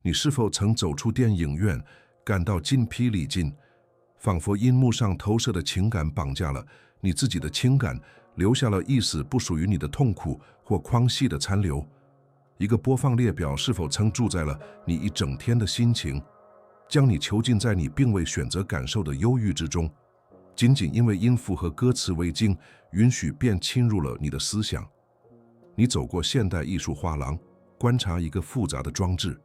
你是否曾走出电影院，感到筋疲力尽，仿佛银幕上投射的情感绑架了你自己的情感，留下了一丝不属于你的痛苦或狂喜的残留？一个播放列表是否曾主宰了你一整天的心情，将你囚禁在你并未选择感受的忧郁之中，仅仅因为音符和歌词未经允许便侵入了你的思想？你走过现代艺术画廊，观察一个复杂的装置，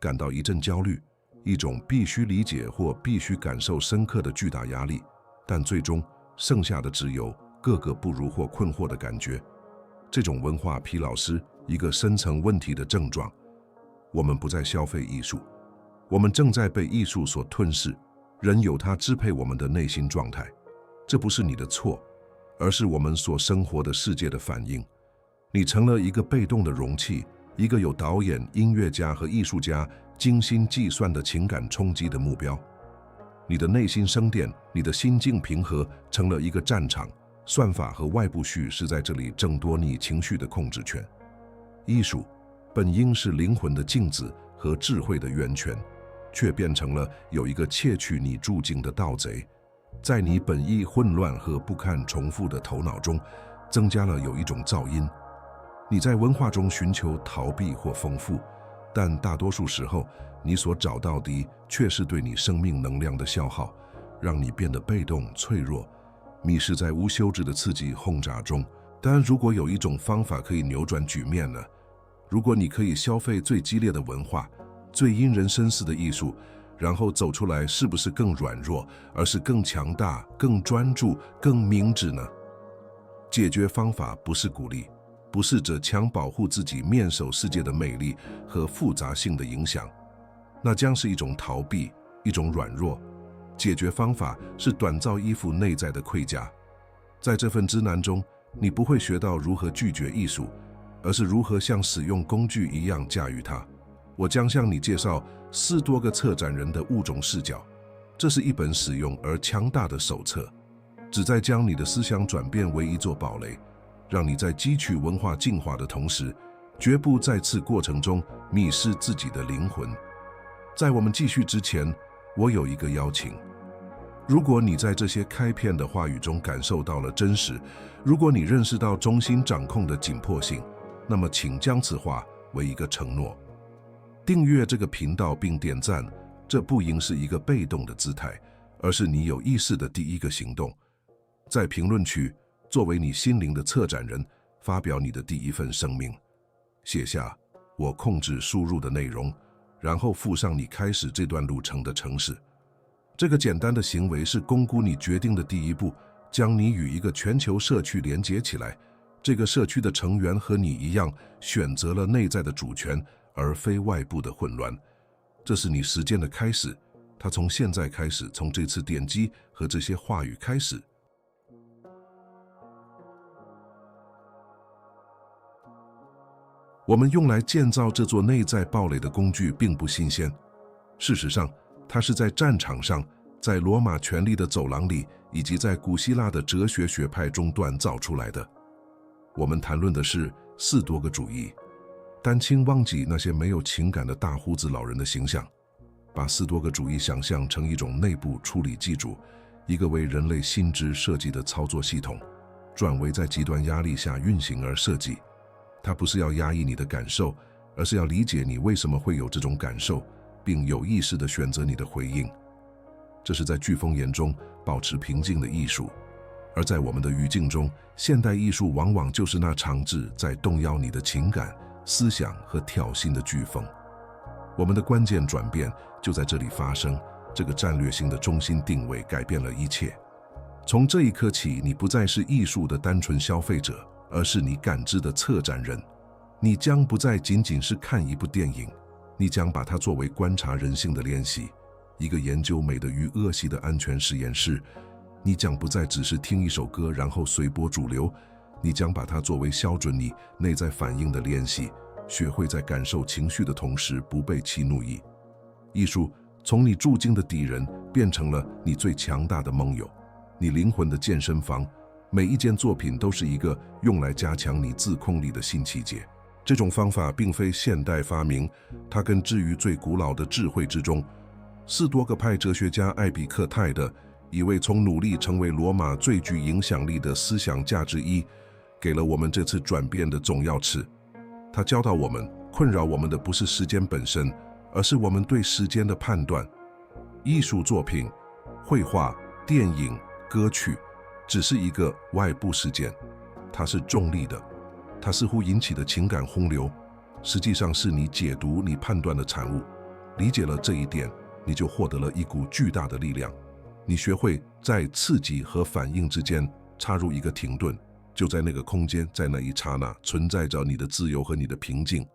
感到一阵焦虑，一种必须理解或必须感受深刻的巨大压力，但最终剩下的只有各个不如或困惑的感觉。这种文化疲劳是一个深层问题的症状。我们不再消费艺术，我们正在被艺术所吞噬，任由它支配我们的内心状态。这不是你的错，而是我们所生活的世界的反应。你成了一个被动的容器，一个有导演、音乐家和艺术家精心计算的情感冲击的目标。你的内心升殿，你的心境平和，成了一个战场。算法和外部叙事在这里争夺你情绪的控制权。艺术本应是灵魂的镜子和智慧的源泉，却变成了有一个窃取你住境的盗贼，在你本意混乱和不堪重复的头脑中，增加了有一种噪音。你在文化中寻求逃避或丰富，但大多数时候，你所找到的却是对你生命能量的消耗，让你变得被动、脆弱，迷失在无休止的刺激轰炸中。但如果有一种方法可以扭转局面呢？如果你可以消费最激烈的文化，最引人深思的艺术，然后走出来，是不是更软弱，而是更强大、更专注、更明智呢？解决方法不是鼓励，不是着强保护自己面守世界的美丽和复杂性的影响，那将是一种逃避，一种软弱。解决方法是短造依附内在的盔甲。在这份之难中，你不会学到如何拒绝艺术，而是如何像使用工具一样驾驭它。我将向你介绍4多个策展人的物种视角。这是一本实用而强大的手册，旨在将你的思想转变为一座堡垒，让你在汲取文化进化的同时，绝不在此过程中迷失自己的灵魂。在我们继续之前，我有一个邀请。如果你在这些开篇的话语中感受到了真实，如果你认识到中心掌控的紧迫性，那么请将此话为一个承诺。订阅这个频道并点赞，这不应是一个被动的姿态，而是你有意识的第一个行动。在评论区，作为你心灵的策展人，发表你的第一份声明，写下我控制输入的内容，然后附上你开始这段路程的程式。这个简单的行为是巩固你决定的第一步，将你与一个全球社区连接起来。这个社区的成员和你一样，选择了内在的主权，而非外部的混乱。这是你实践的开始，它从现在开始，从这次点击和这些话语开始。我们用来建造这座内在堡垒的工具并不新鲜，事实上，它是在战场上，在罗马权力的走廊里，以及在古希腊的哲学学派中锻造出来的。我们谈论的是4多个主义，但请忘记那些没有情感的大胡子老人的形象，把4多个主义想象成一种内部处理机制，一个为人类心智设计的操作系统，转为在极端压力下运行而设计。它不是要压抑你的感受，而是要理解你为什么会有这种感受，并有意识地选择你的回应。这是在飓风眼中保持平静的艺术，而在我们的语境中，现代艺术往往就是那长治在动摇你的情感、思想和挑衅的飓风。我们的关键转变就在这里发生，这个战略性的中心定位改变了一切。从这一刻起，你不再是艺术的单纯消费者，而是你感知的策展人。你将不再仅仅是看一部电影，你将把它作为观察人性的练习，一个研究美的与恶习的安全实验室。你将不再只是听一首歌然后随波逐流，你将把它作为校准你内在反应的练习，学会在感受情绪的同时不被其奴役。艺术从你住进的敌人变成了你最强大的盟友，你灵魂的健身房。每一件作品都是一个用来加强你自控力的新器械。这种方法并非现代发明，它根植于最古老的智慧之中。斯多葛派哲学家艾比克泰的一位从努力成为罗马最具影响力的思想家之一，给了我们这次转变的总钥匙。他教导我们，困扰我们的不是时间本身，而是我们对时间的判断。艺术作品、绘画、电影、歌曲，只是一个外部事件，它是中立的，它似乎引起的情感洪流，实际上是你解读、你判断的产物。理解了这一点，你就获得了一股巨大的力量。你学会在刺激和反应之间插入一个停顿，就在那个空间，在那一刹那，存在着你的自由和你的平静。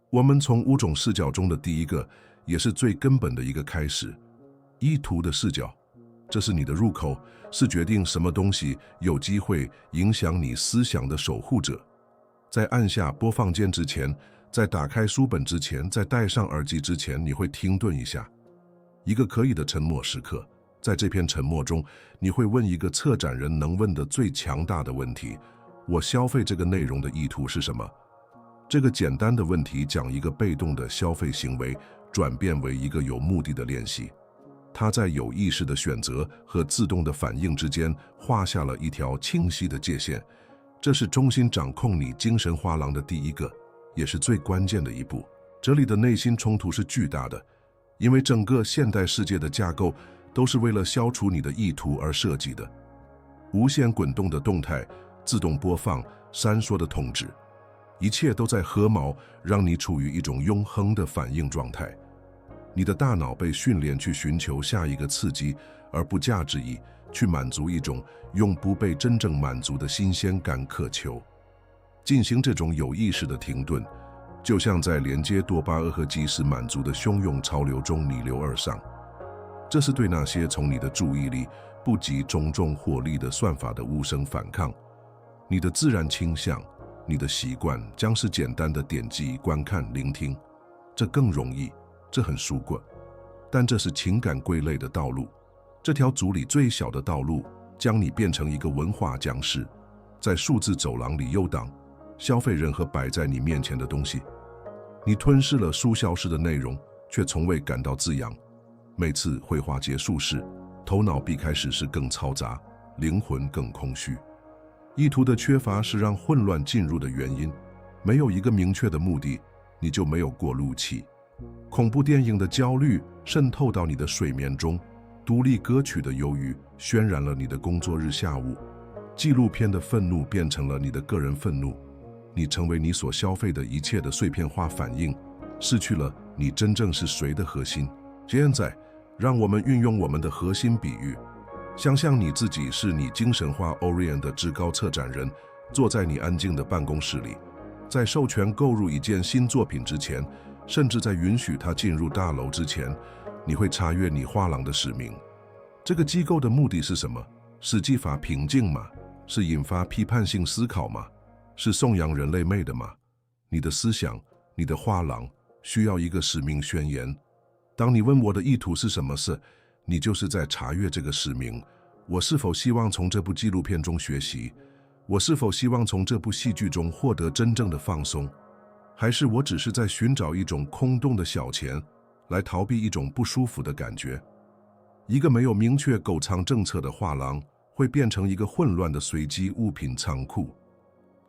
我们从5种视角中的第一个，也是最根本的一个开始，意图的视角。这是你的入口，是决定什么东西有机会影响你思想的守护者。在按下播放键之前，在打开书本之前，在戴上耳机之前，你会停顿一下，一个可以的沉默时刻。在这片沉默中，你会问一个策展人能问的最强大的问题：我消费这个内容的意图是什么？这个简单的问题将一个被动的消费行为转变为一个有目的的练习。它在有意识的选择和自动的反应之间画下了一条清晰的界限。这是中心掌控你精神画廊的第一个，也是最关键的一步。这里的内心冲突是巨大的，因为整个现代世界的架构都是为了消除你的意图而设计的。无限滚动的动态、自动播放、闪烁的统治，一切都在合锚，让你处于一种永恒的反应状态。你的大脑被训练去寻求下一个刺激，而不加之意，去满足一种永不被真正满足的新鲜感渴求。进行这种有意识的停顿，就像在连接多巴胺和即时满足的汹涌潮流中逆流而上。这是对那些从你的注意力不及种种获利的算法的无声反抗。你的自然倾向，你的习惯将是简单的点击、观看、聆听。这更容易，这很舒惯，但这是情感归类的道路。这条组里最小的道路，将你变成一个文化僵尸，在数字走廊里游荡，消费任何摆在你面前的东西。你吞噬了书消失的内容，却从未感到滋养。每次绘画结束时，头脑比开始时更嘈杂，灵魂更空虚。意图的缺乏是让混乱进入的原因。没有一个明确的目的，你就没有过渡期。恐怖电影的焦虑渗透到你的睡眠中，独立歌曲的忧郁渲染了你的工作日下午，纪录片的愤怒变成了你的个人愤怒。你成为你所消费的一切的碎片化反应，失去了你真正是谁的核心。现在，让我们运用我们的核心比喻，想象你自己是你精神化 Orient 的至高策展人，坐在你安静的办公室里，在授权购入一件新作品之前，甚至在允许它进入大楼之前，你会查阅你画廊的使命。这个机构的目的是什么？是激发平静吗？是引发批判性思考吗？是颂扬人类美的吗？你的思想，你的画廊需要一个使命宣言。当你问我的意图是什么时，你就是在查阅这个使命。我是否希望从这部纪录片中学习？我是否希望从这部戏剧中获得真正的放松？还是我只是在寻找一种空洞的小钱，来逃避一种不舒服的感觉？一个没有明确购藏政策的画廊会变成一个混乱的随机物品仓库，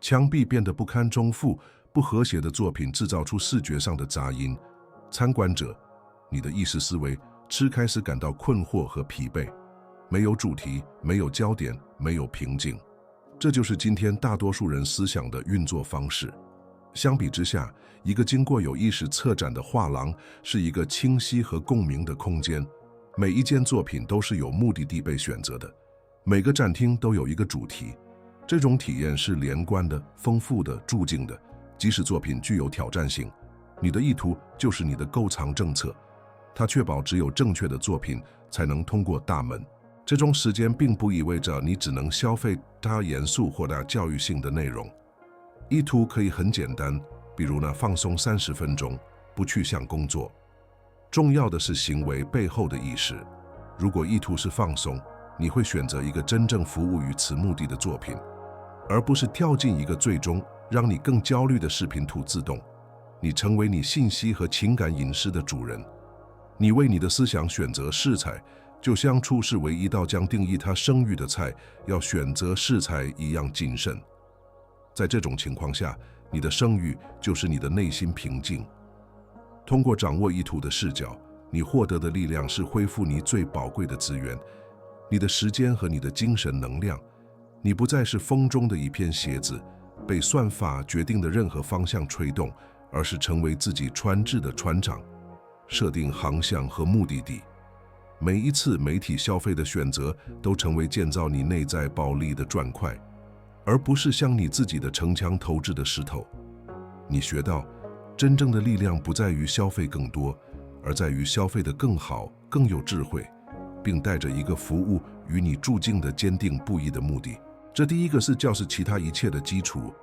墙壁变得不堪重负，不和谐的作品制造出视觉上的杂音。参观者，你的意识思维开始感到困惑和疲惫，没有主题，没有焦点，没有平静。这就是今天大多数人思想的运作方式。相比之下，一个经过有意识策展的画廊是一个清晰和共鸣的空间。每一件作品都是有目的地被选择的，每个展厅都有一个主题。这种体验是连贯的、丰富的、注定的。即使作品具有挑战性，你的意图就是你的购藏政策，它确保只有正确的作品才能通过大门。这种时间并不意味着你只能消费它严肃或者教育性的内容。意图可以很简单，比如放松30分钟，不去想工作。重要的是行为背后的意识。如果意图是放松，你会选择一个真正服务于此目的的作品，而不是跳进一个最终让你更焦虑的视频图自动。你成为你信息和情感饮食的主人。你为你的思想选择食材，就像厨师为一道将定义它声誉的菜要选择食材一样谨慎。在这种情况下，你的声誉就是你的内心平静。通过掌握意图的视角，你获得的力量是恢复你最宝贵的资源，你的时间和你的精神能量。你不再是风中的一片鞋子，被算法决定的任何方向吹动，而是成为自己船只的船长，设定航向和目的地。每一次媒体消费的选择都成为建造你内在暴力的砖块，而不是向你自己的城墙投掷的石头。你学到，真正的力量不在于消费更多，而在于消费得更好、更有智慧，并带着一个服务与你注定的坚定不移的目的。这第一个视角是其他一切的基础，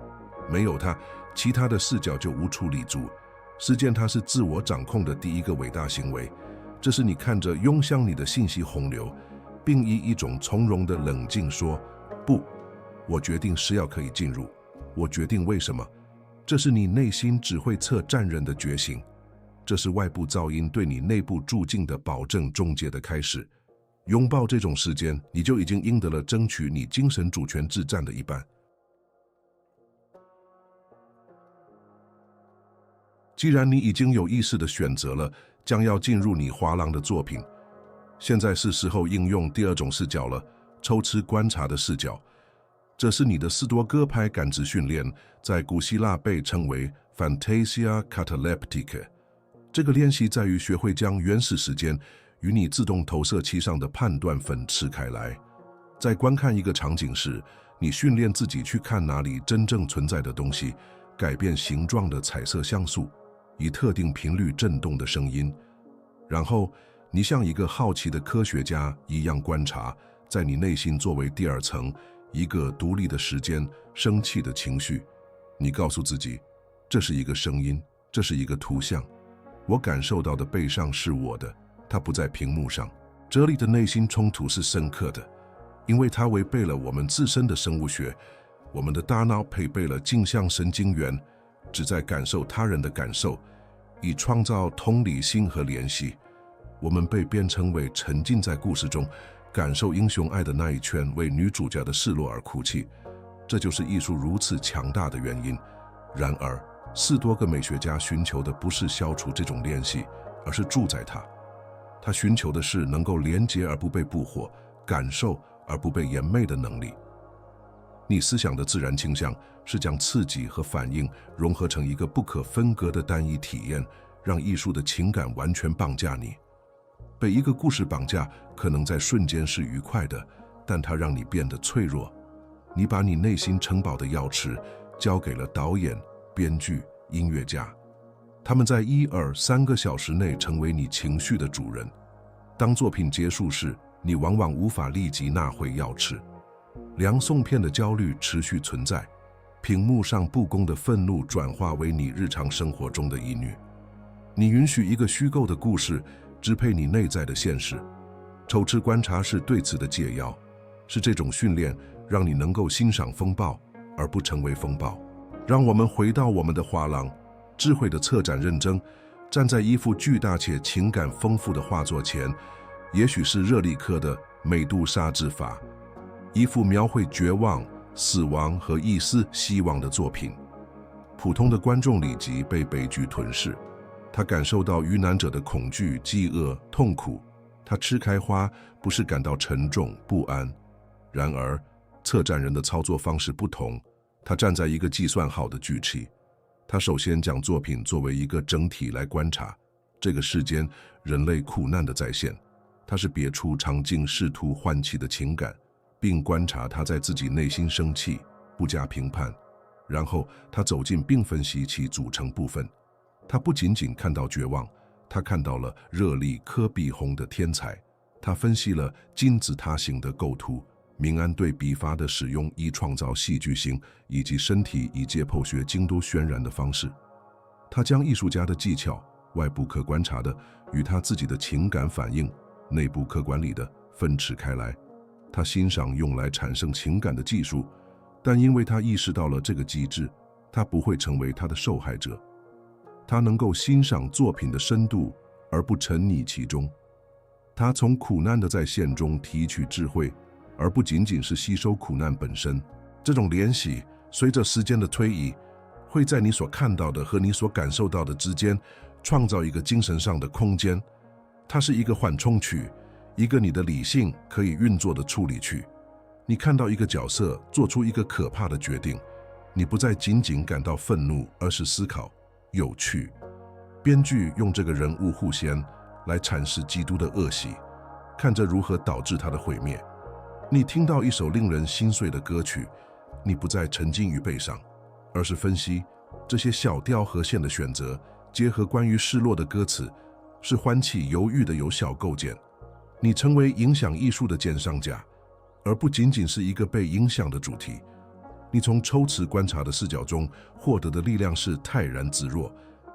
没有它，其他的视角就无处立足。实践它是自我掌控的第一个伟大行为。这是你看着涌向你的信息洪流，并以一种从容的冷静说：“不，我决定是要可以进入。我决定为什么。”这是你内心只会策战人的觉醒。这是外部噪音对你内部注境的保证终结的开始。拥抱这种时间，你就已经赢得了争取你精神主权之战的一半。既然你已经有意识地选择了将要进入你画廊的作品，现在是时候应用第二种视角了，抽丝观察的视角。这是你的斯多哥派感知训练，在古希腊被称为 Fantasia Cataleptica。这个练习在于学会将原始时间与你自动投射器上的判断分吃开来。在观看一个场景时，你训练自己去看哪里真正存在的东西，改变形状的彩色像素，以特定频率震动的声音。然后，你像一个好奇的科学家一样观察，在你内心作为第二层，一个独立的时间，生气的情绪。你告诉自己，这是一个声音，这是一个图像。我感受到的悲伤是我的，它不在屏幕上。这里的内心冲突是深刻的，因为它违背了我们自身的生物学。我们的大脑配备了镜像神经元，只在感受他人的感受，以创造同理心和联系。我们被编程为沉浸在故事中，感受英雄爱的那一圈，为女主角的失落而哭泣。这就是艺术如此强大的原因。然而，40多个美学家寻求的不是消除这种联系，而是主宰它。他寻求的是能够连接而不被捕获，感受而不被掩昧的能力。你思想的自然倾向是将刺激和反应融合成一个不可分割的单一体验，让艺术的情感完全绑架你。被一个故事绑架，可能在瞬间是愉快的，但它让你变得脆弱。你把你内心城堡的钥匙交给了导演、编剧、音乐家，他们在1、2、3个小时内成为你情绪的主人。当作品结束时，你往往无法立即拿回钥匙。梁颂片的焦虑持续存在，屏幕上不公的愤怒转化为你日常生活中的疑虑。你允许一个虚构的故事支配你内在的现实。抽丝观察是对此的解药，是这种训练让你能够欣赏风暴，而不成为风暴。让我们回到我们的画廊，智慧的策展认真，站在一幅巨大且情感丰富的画作前，也许是热力克的美杜莎之法，一幅描绘绝望、死亡和一丝希望的作品。普通的观众立即被悲剧吞噬，他感受到遇难者的恐惧、饥饿、痛苦。他吃开花，不是感到沉重、不安。然而，策展人的操作方式不同，他站在一个计算好的剧期。他首先将作品作为一个整体来观察这个世间人类苦难的再现。他是别出场景试图唤起的情感，并观察他在自己内心生气，不加评判。然后他走近并分析其组成部分。他不仅仅看到绝望，他看到了热力科比红的天才。他分析了金字塔形的构图，明暗对笔法的使用以创造戏剧性，以及身体以解剖学精度渲染的方式。他将艺术家的技巧，外部可观察的与他自己的情感反应，内部客观里的分持开来。他欣赏用来产生情感的技术，但因为他意识到了这个机制，他不会成为他的受害者。他能够欣赏作品的深度，而不沉溺其中。他从苦难的再现中提取智慧，而不仅仅是吸收苦难本身。这种联系随着时间的推移，会在你所看到的和你所感受到的之间创造一个精神上的空间。它是一个缓冲区，一个你的理性可以运作的处理区。你看到一个角色做出一个可怕的决定，你不再仅仅感到愤怒，而是思考、有趣。编剧用这个人物互先来阐释基督的恶习，看着如何导致他的毁灭。你听到一首令人心碎的歌曲，你不再沉浸于悲伤，而是分析这些小调和弦的选择，结合关于失落的歌词，是欢喜犹豫的有效构建。你成为影响艺术的鉴赏家，而不仅仅是一个被影响的主题。你从抽丝观察的视角中获得的力量是泰然自若，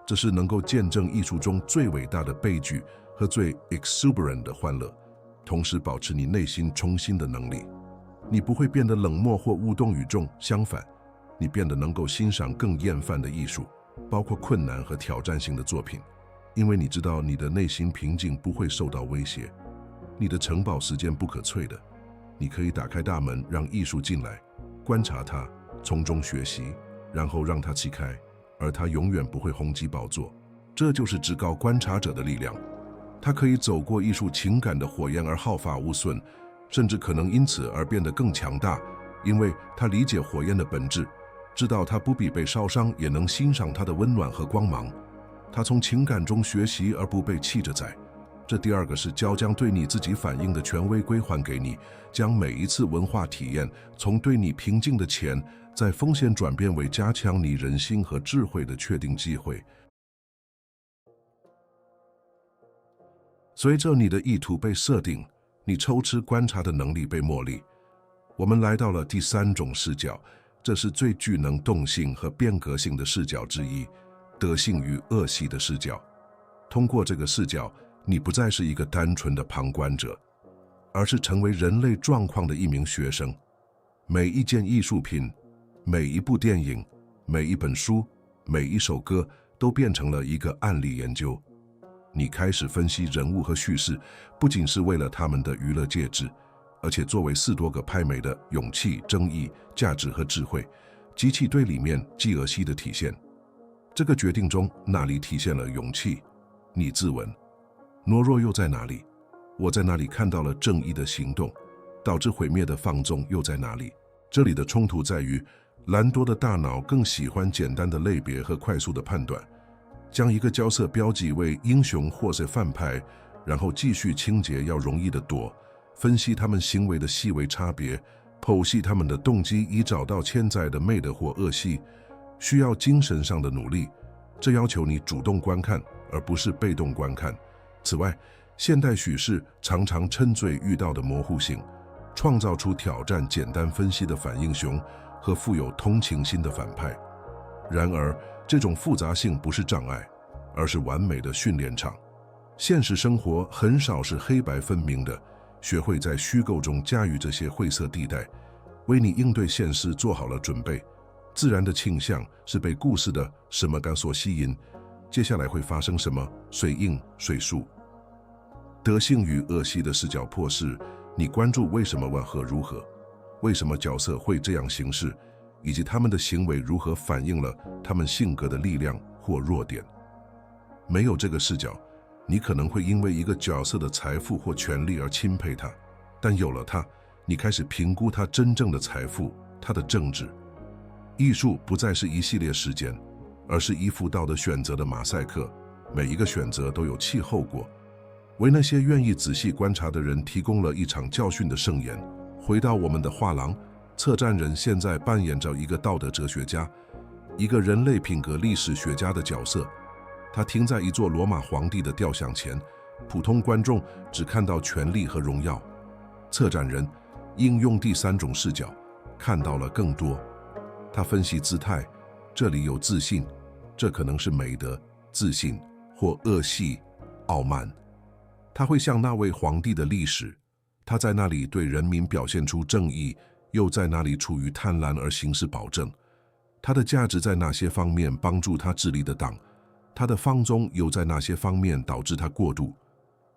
这是能够见证艺术中最伟大的悲剧和最 exuberant 的欢乐，同时保持你内心冲新的能力。你不会变得冷漠或无动于衷，相反，你变得能够欣赏更厌烦的艺术，包括困难和挑战性的作品，因为你知道你的内心平静不会受到威胁。你的城堡时间不可摧的，你可以打开大门让艺术进来，观察它，从中学习，然后让它启开，而它永远不会轰击宝座。这就是至高观察者的力量，它可以走过艺术情感的火焰而毫发无损，甚至可能因此而变得更强大，因为他理解火焰的本质，知道它不必被烧伤也能欣赏它的温暖和光芒。他从情感中学习而不被气着宰。这第二个是将对你自己反应的权威归还给你，将每一次文化体验从对你平静的钱，在风险转变为加强你人心和智慧的确定机会。随着你的意图被设定，你抽丝观察的能力被磨砺。我们来到了第三种视角，这是最具能动性和变革性的视角之一，德性与恶系的视角。通过这个视角，你不再是一个单纯的旁观者，而是成为人类状况的一名学生。每一件艺术品，每一部电影，每一本书，每一首歌，都变成了一个案例研究。你开始分析人物和叙事，不仅是为了他们的娱乐介质，而且作为40多个拍美的勇气、正义、价值和智慧及其对里面继而西的体现。这个决定中，那里体现了勇气。你自问，懦弱又在哪里？我在那里看到了正义的行动，导致毁灭的放纵又在哪里？这里的冲突在于，兰多的大脑更喜欢简单的类别和快速的判断，将一个角色标记为英雄或是反派，然后继续清洁要容易得多，分析他们行为的细微差别，剖析他们的动机，以找到潜在的美德或恶习，需要精神上的努力。这要求你主动观看，而不是被动观看。此外，现代叙事常常沉醉遇到的模糊性，创造出挑战简单分析的反英雄和富有同情心的反派。然而，这种复杂性不是障碍，而是完美的训练场。现实生活很少是黑白分明的，学会在虚构中驾驭这些灰色地带，为你应对现实做好了准备。自然的倾向是被故事的什么感所吸引，接下来会发生什么，随应随述。德性与恶系的视角迫使你关注为什么为何如何，为什么角色会这样行事，以及他们的行为如何反映了他们性格的力量或弱点。没有这个视角，你可能会因为一个角色的财富或权力而钦佩他，但有了它，你开始评估他真正的财富，他的政治。艺术不再是一系列事件，而是依附道德选择的马赛克，每一个选择都有其后果，为那些愿意仔细观察的人提供了一场教训的盛宴。回到我们的画廊，策展人现在扮演着一个道德哲学家，一个人类品格历史学家的角色。他停在一座罗马皇帝的雕像前，普通观众只看到权力和荣耀。策展人应用第三种视角，看到了更多。他分析姿态，这里有自信，这可能是美德、自信或恶系、傲慢。他会向那位皇帝的历史、他在那里对人民表现出正义，又在那里处于贪婪而行使保证。他的价值在哪些方面帮助他治理得当？他的放纵又在哪些方面导致他过度？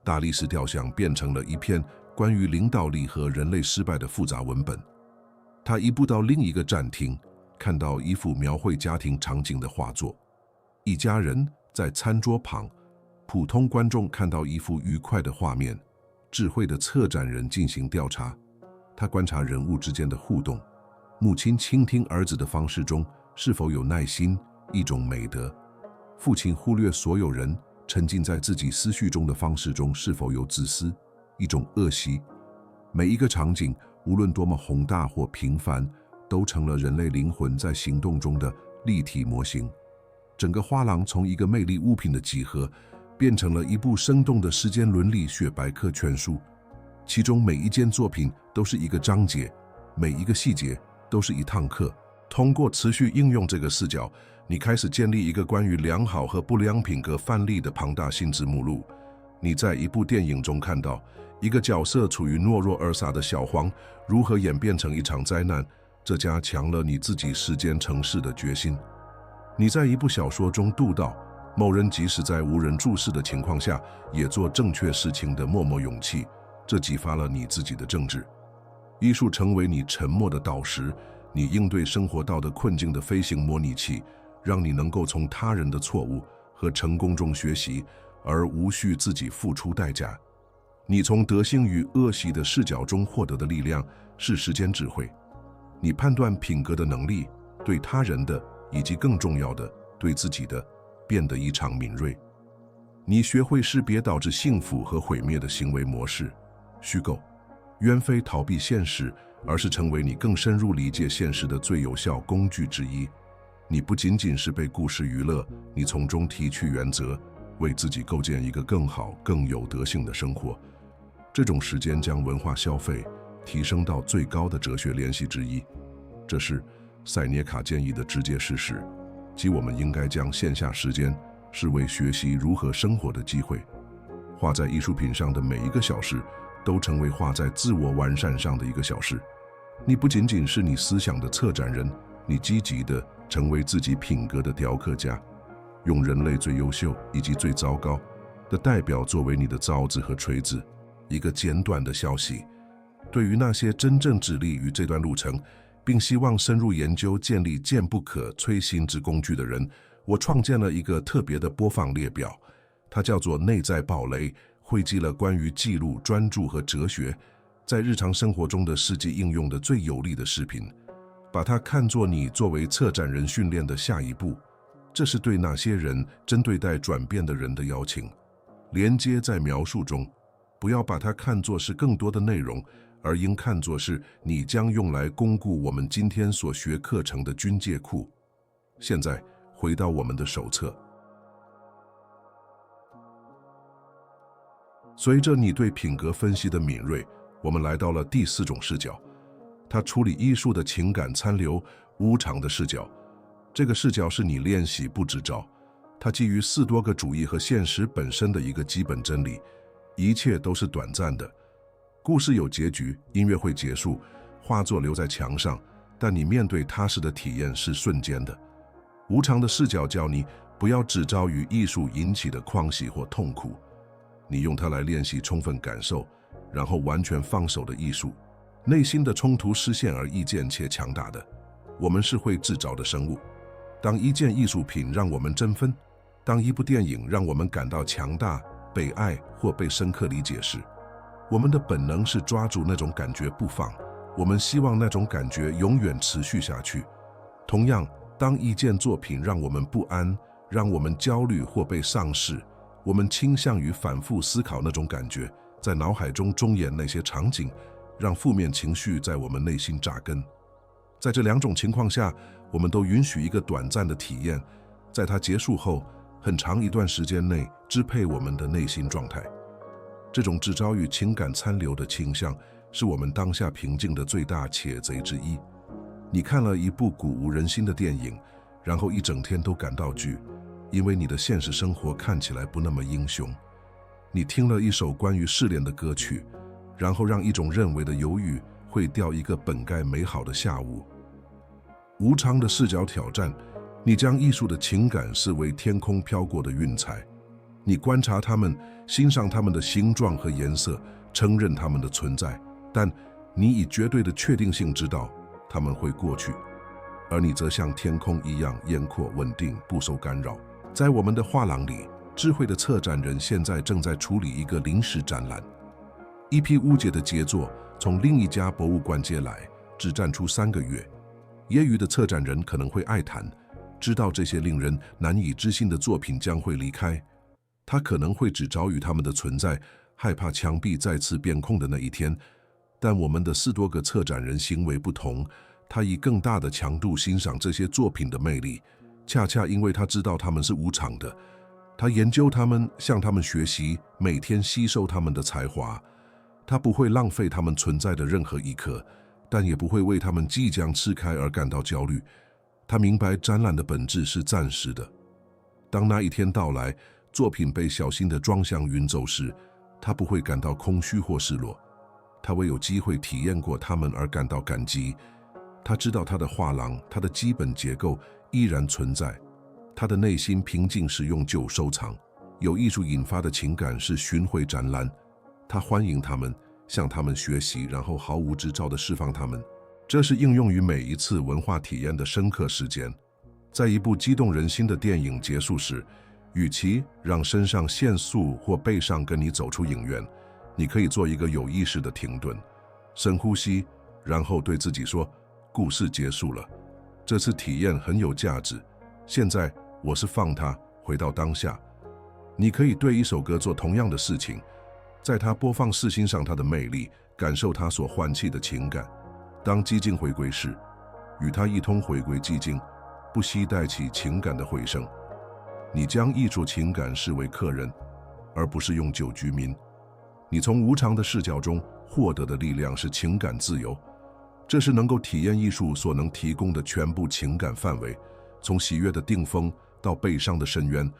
大历史雕像变成了一篇关于领导力和人类失败的复杂文本。他一步到另一个展厅，看到一幅描绘家庭场景的画作，一家人在餐桌旁，普通观众看到一幅愉快的画面，智慧的策展人进行调查，他观察人物之间的互动，母亲倾听儿子的方式中是否有耐心，一种美德；父亲忽略所有人，沉浸在自己思绪中的方式中是否有自私，一种恶习。每一个场景，无论多么宏大或平凡，都成了人类灵魂在行动中的立体模型。整个画廊从一个魅力物品的集合，变成了一部生动的时间伦理学百科全书，其中每一件作品都是一个章节，每一个细节都是一堂课。通过持续应用这个视角，你开始建立一个关于良好和不良品格范例的庞大心智目录。你在一部电影中看到一个角色处于懦弱而傻的小黄如何演变成一场灾难，这加强了你自己时间成事的决心。你在一部小说中读到某人即使在无人注视的情况下也做正确事情的默默勇气，这激发了你自己的政治。艺术成为你沉默的导师，你应对生活道德困境的飞行模拟器，让你能够从他人的错误和成功中学习，而无需自己付出代价。你从德性与恶习的视角中获得的力量是时间智慧，你判断品格的能力，对他人的以及更重要的对自己的变得异常敏锐。你学会识别导致幸福和毁灭的行为模式。虚构远非逃避现实，而是成为你更深入理解现实的最有效工具之一。你不仅仅是被故事娱乐，你从中提取原则，为自己构建一个更好、更有德性的生活。这种时间将文化消费提升到最高的哲学联系之一。这是塞涅卡建议的直接事实，即我们应该将线下时间视为学习如何生活的机会。画在艺术品上的每一个小时，都成为画在自我完善上的一个小时。你不仅仅是你思想的策展人，你积极地成为自己品格的雕刻家，用人类最优秀以及最糟糕的代表作为你的凿子和锤子。一个简短的消息，对于那些真正致力于这段路程，并希望深入研究建立坚不可摧心之工具的人，我创建了一个特别的播放列表，它叫做内在堡垒，汇集了关于记录、专注和哲学在日常生活中的实际应用的最有力的视频。把它看作你作为策展人训练的下一步，这是对那些人针对待转变的人的邀请。连接在描述中，不要把它看作是更多的内容，而应看作是你将用来巩固我们今天所学课程的军械库。现在回到我们的手册。随着你对品格分析的敏锐，我们来到了第4种视角，它处理艺术的情感残留无常的视角。这个视角是你练习不支招，它基于4多个主义和现实本身的一个基本真理：一切都是短暂的。故事有结局，音乐会结束，画作留在墙上，但你面对它时的体验是瞬间的。无常的视角教你不要只招于艺术引起的狂喜或痛苦，你用它来练习充分感受，然后完全放手的艺术。内心的冲突是显而易见且强大的，我们是会自找的生物。当一件艺术品让我们振奋，当一部电影让我们感到强大、被爱或被深刻理解时，我们的本能是抓住那种感觉不放，我们希望那种感觉永远持续下去。同样，当一件作品让我们不安、让我们焦虑或被丧失，我们倾向于反复思考那种感觉，在脑海中重演那些场景，让负面情绪在我们内心扎根。在这2种情况下，我们都允许一个短暂的体验，在它结束后很长一段时间内支配我们的内心状态。这种制造与情感残留的倾向是我们当下平静的最大窃贼之一。你看了一部鼓舞人心的电影，然后一整天都感到惧，因为你的现实生活看起来不那么英雄。你听了一首关于试炼的歌曲，然后让一种认为的犹豫会掉一个本该美好的下午。无常的视角挑战，你将艺术的情感视为天空飘过的云彩，你观察它们，欣赏它们的形状和颜色，承认它们的存在，但你以绝对的确定性知道它们会过去，而你则像天空一样烟阔稳定，不受干扰。在我们的画廊里，智慧的策展人现在正在处理一个临时展览，一批无解的杰作从另一家博物馆借来，只展出3个月。业余的策展人可能会爱谈，知道这些令人难以置信的作品将会离开，他可能会只着于他们的存在，害怕墙壁再次变空的那一天。但我们的4多个策展人行为不同，他以更大的强度欣赏这些作品的魅力，恰恰因为他知道他们是无常的。他研究他们，向他们学习，每天吸收他们的才华。他不会浪费他们存在的任何一刻，但也不会为他们即将吃开而感到焦虑。他明白展览的本质是暂时的。当那一天到来，作品被小心地装向云走时，他不会感到空虚或失落。他为有机会体验过他们而感到感激。他知道他的画廊，他的基本结构依然存在。他的内心平静是永久收藏。有艺术引发的情感是巡回展览。他欢迎他们，向他们学习，然后毫无执照地释放他们。这是应用于每一次文化体验的深刻时间。在一部激动人心的电影结束时，与其让肾上腺素或悲伤跟你走出影院，你可以做一个有意识的停顿，深呼吸，然后对自己说：故事结束了，这次体验很有价值。现在我是放它回到当下。你可以对一首歌做同样的事情，在它播放时欣赏它的魅力，感受它所唤起的情感。当寂静回归时，与它一同回归寂静，不惜带起情感的回声。你将艺术情感视为客人，而不是永久居民。你从无常的视角中获得的力量是情感自由，这是能够体验艺术所能提供的全部情感范围，从喜悦的顶峰到悲伤的深渊，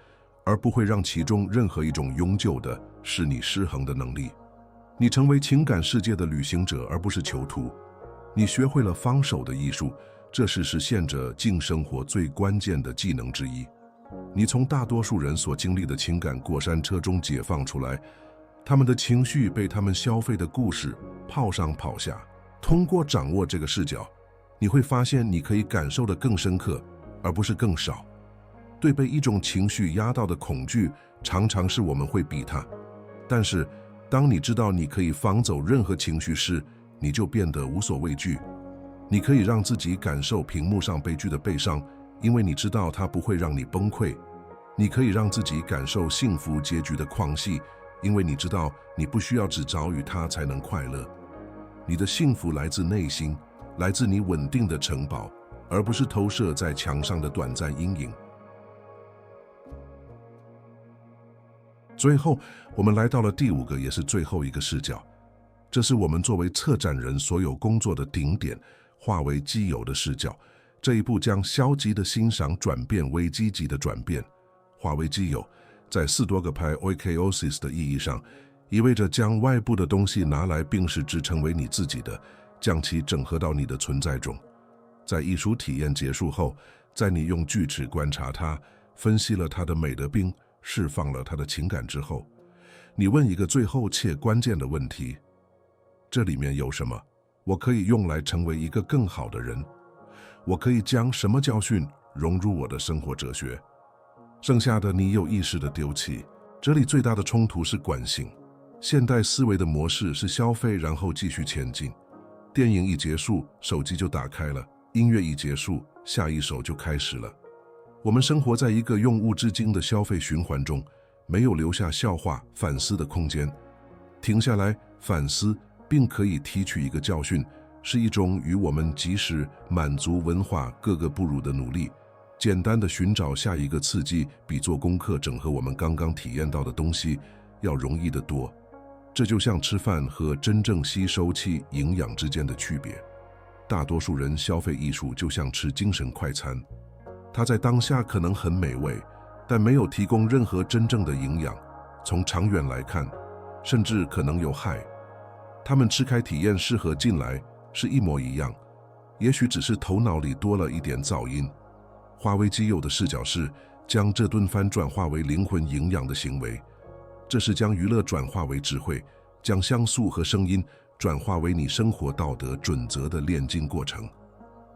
而不会让其中任何一种永久的使你失衡的能力。你成为情感世界的旅行者，而不是囚徒。你学会了放手的艺术，这是实现着静生活最关键的技能之一。你从大多数人所经历的情感过山车中解放出来，他们的情绪被他们消费的故事泡上泡下。通过掌握这个视角，你会发现你可以感受得更深刻，而不是更少。对被一种情绪压到的恐惧，常常是我们会比它。但是，当你知道你可以放走任何情绪时，你就变得无所畏惧。你可以让自己感受屏幕上悲剧的悲伤，因为你知道它不会让你崩溃。你可以让自己感受幸福结局的狂喜，因为你知道你不需要只着于它才能快乐。你的幸福来自内心，来自你稳定的城堡，而不是投射在墙上的短暂阴影。最后，我们来到了第5个，也是最后一个视角。这是我们作为策展人所有工作的顶点，化为基友的视角。这一步将消极的欣赏转变为积极的转变。化为基友，在4多个派 oikosis 的意义上，意味着将外部的东西拿来并使之成为你自己的，将其整合到你的存在中。在艺术体验结束后，在你用锯齿观察它，分析了它的美的并释放了它的情感之后，你问一个最后且关键的问题：这里面有什么我可以用来成为一个更好的人？我可以将什么教训融入我的生活哲学？剩下的你有意识地丢弃。这里最大的冲突是惯性。现代思维的模式是消费，然后继续前进。电影一结束，手机就打开了；音乐一结束，下一首就开始了。我们生活在一个用无止境的消费循环中，没有留下消化、反思的空间。停下来反思，并可以提取一个教训，是一种与我们即使满足文化各个不如的努力。简单的寻找下一个刺激，比做功课整合我们刚刚体验到的东西要容易得多。这就像吃饭和真正吸收其营养之间的区别。大多数人消费艺术就像吃精神快餐，它在当下可能很美味，但没有提供任何真正的营养。从长远来看，甚至可能有害。他们吃开体验适合进来是一模一样，也许只是头脑里多了一点噪音。华为基友的视角是将这顿饭转化为灵魂营养的行为，这是将娱乐转化为智慧，将像素和声音转化为你生活道德准则的炼金过程。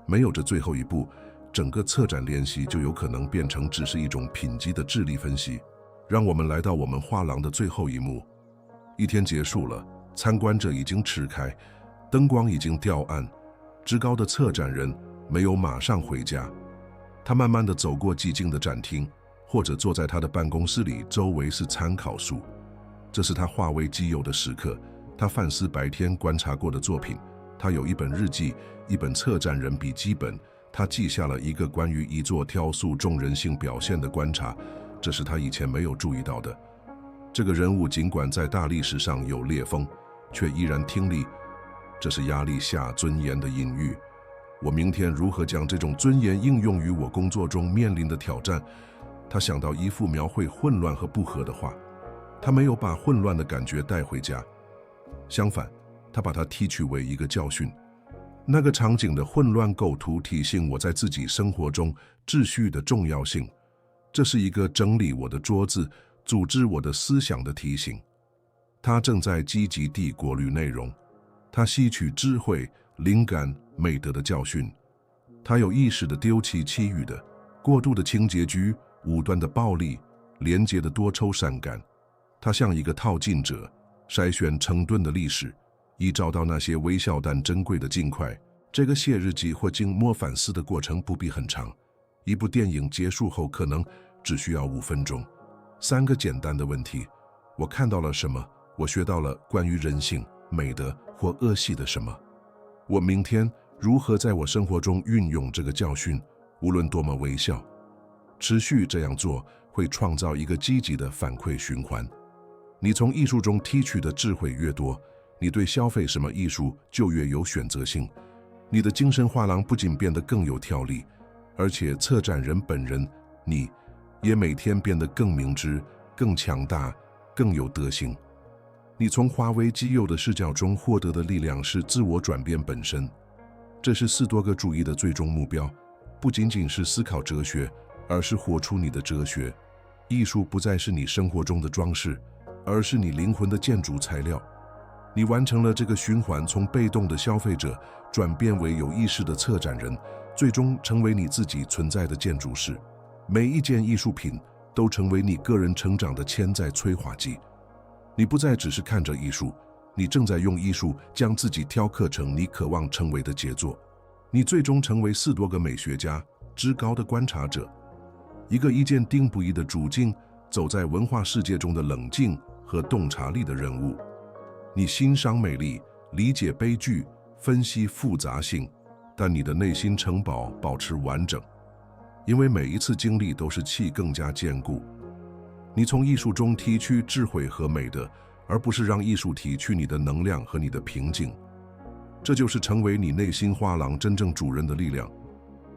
没有这最后一步，整个策展练习就有可能变成只是一种品级的智力分析。让我们来到我们画廊的最后一幕。一天结束了，参观者已经吃开，灯光已经调暗，职高的策展人没有马上回家，他慢慢地走过寂静的展厅，或者坐在他的办公室里，周围是参考书。这是他化为己有的时刻，他反思白天观察过的作品，他有一本日记，一本策展人笔记本，他记下了一个关于一座雕塑中人性表现的观察，这是他以前没有注意到的。这个人物尽管在大历史上有裂缝，却依然听力，这是压力下尊严的隐喻。我明天如何将这种尊严应用于我工作中面临的挑战？他想到一幅描绘混乱和不和的画，他没有把混乱的感觉带回家，相反，他把它提取为一个教训。那个场景的混乱构图提醒我在自己生活中秩序的重要性，这是一个整理我的桌子、组织我的思想的提醒。他正在积极地过滤内容，他吸取智慧、灵感、美德的教训，他有意识地丢弃其余的、过度的清洁居、武断的暴力、廉洁的多愁善感。他像一个套进者，筛选成吨的历史，以找到那些微小但珍贵的尽块。这个写日记或静默反思的过程不必很长，一部电影结束后可能只需要5分钟。3个简单的问题：我看到了什么？我学到了关于人性、美德或恶习的什么？我明天如何在我生活中运用这个教训，无论多么微小？持续这样做会创造一个积极的反馈循环。你从艺术中提取的智慧越多，你对消费什么艺术就越有选择性。你的精神画廊不仅变得更有条理，而且策展人本人，你也每天变得更明智、更强大、更有德行。你从华为基友的视角中获得的力量是自我转变本身。这是斯多葛主义的最终目标，不仅仅是思考哲学，而是活出你的哲学。艺术不再是你生活中的装饰，而是你灵魂的建筑材料。你完成了这个循环，从被动的消费者转变为有意识的策展人，最终成为你自己存在的建筑师。每一件艺术品都成为你个人成长的潜在催化剂。你不再只是看着艺术，你正在用艺术将自己雕刻成你渴望成为的杰作。你最终成为斯多葛美学家，至高的观察者，一个一见定不移的主境，走在文化世界中的冷静和洞察力的人物。你欣赏美丽，理解悲剧，分析复杂性，但你的内心城堡保持完整，因为每一次经历都是气更加坚固。你从艺术中提取智慧和美德，而不是让艺术提取你的能量和你的平静。这就是成为你内心画廊真正主人的力量。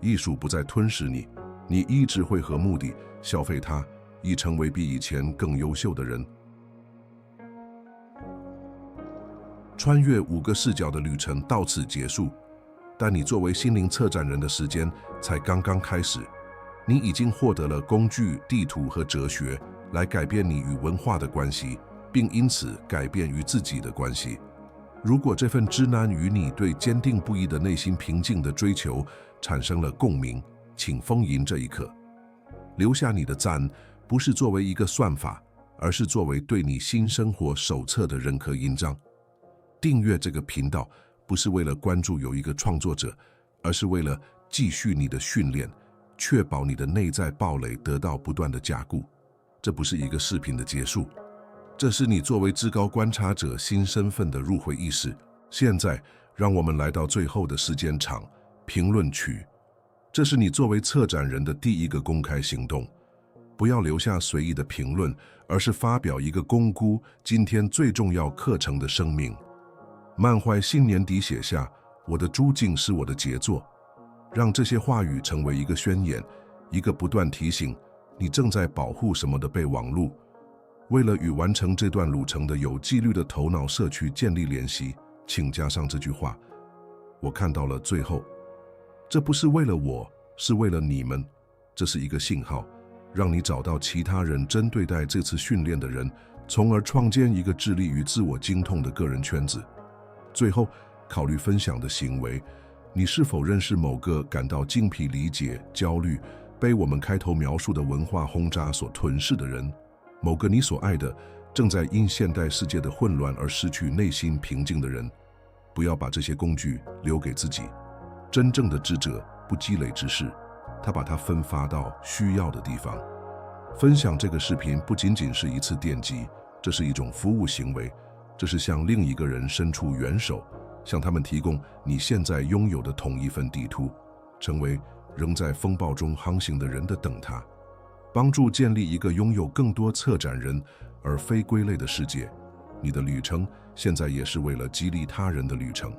艺术不再吞噬你，你以智慧和目的消费它，以成为比以前更优秀的人。穿越5个视角的旅程到此结束，但你作为心灵策展人的时间才刚刚开始。你已经获得了工具、地图和哲学，来改变你与文化的关系，并因此改变与自己的关系。如果这份知难与你对坚定不移的内心平静的追求产生了共鸣，请丰盈这一刻，留下你的赞，不是作为一个算法，而是作为对你新生活手册的认可印章。订阅这个频道不是为了关注有一个创作者，而是为了继续你的训练，确保你的内在堡垒得到不断的加固。这不是一个视频的结束，这是你作为至高观察者新身份的入会仪式。现在，让我们来到最后的时间场——评论区。这是你作为策展人的第一个公开行动。不要留下随意的评论，而是发表一个公估今天最重要课程的声明。满怀信年底写下：“我的诸境是我的杰作。”让这些话语成为一个宣言，一个不断提醒你正在保护什么的备忘录。为了与完成这段路程的有纪律的头脑社区建立联系，请加上这句话：我看到了最后。这不是为了我，是为了你们。这是一个信号，让你找到其他人真对待这次训练的人，从而创建一个致力于自我经痛的个人圈子。最后，考虑分享的行为。你是否认识某个感到精疲力竭、焦虑，被我们开头描述的文化轰炸所吞噬的人？某个你所爱的，正在因现代世界的混乱而失去内心平静的人？不要把这些工具留给自己。真正的智者不积累知识，他把它分发到需要的地方。分享这个视频不仅仅是一次点击，这是一种服务行为，这是向另一个人伸出援手，向他们提供你现在拥有的同一份地图，成为仍在风暴中航行的人的灯塔，帮助建立一个拥有更多策展人而非归类的世界。你的旅程现在也是为了激励他人的旅程。